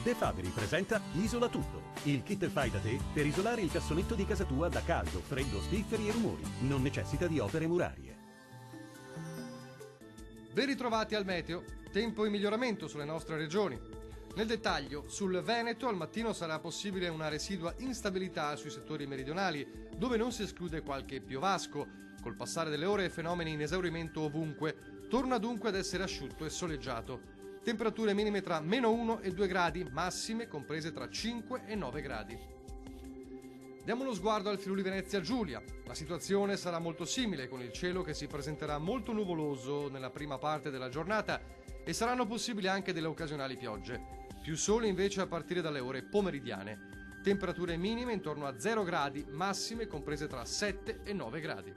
De Fabri presenta Isola Tutto, il kit fai da te per isolare il cassonetto di casa tua da caldo, freddo, spifferi e rumori. Non necessita di opere murarie. Ben ritrovati al meteo, tempo in miglioramento sulle nostre regioni. Nel dettaglio, sul Veneto al mattino sarà possibile una residua instabilità sui settori meridionali, dove non si esclude qualche piovasco. Col passare delle ore fenomeni in esaurimento ovunque, torna dunque ad essere asciutto e soleggiato. Temperature minime tra -1 e 2 gradi, massime comprese tra 5 e 9 gradi. Diamo uno sguardo al Friuli Venezia Giulia. La situazione sarà molto simile, con il cielo che si presenterà molto nuvoloso nella prima parte della giornata e saranno possibili anche delle occasionali piogge. Più sole invece a partire dalle ore pomeridiane. Temperature minime intorno a 0 gradi, massime comprese tra 7 e 9 gradi.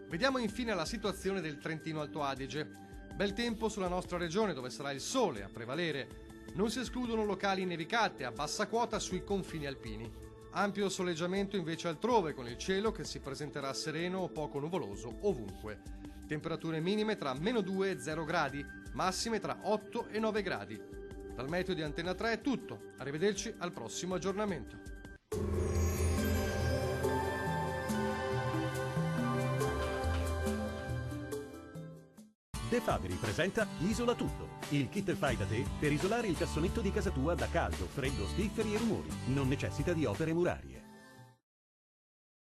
Vediamo infine la situazione del Trentino Alto Adige. Bel tempo sulla nostra regione, dove sarà il sole a prevalere. Non si escludono locali nevicate a bassa quota sui confini alpini. Ampio soleggiamento invece altrove, con il cielo che si presenterà sereno o poco nuvoloso ovunque. Temperature minime tra -2 e 0 gradi, massime tra 8 e 9 gradi. Dal meteo di Antenna 3 è tutto. Arrivederci al prossimo aggiornamento. De Fabri presenta Isola Tutto, il kit fai da te per isolare il cassonetto di casa tua da caldo, freddo, spifferi e rumori. Non necessita di opere murarie.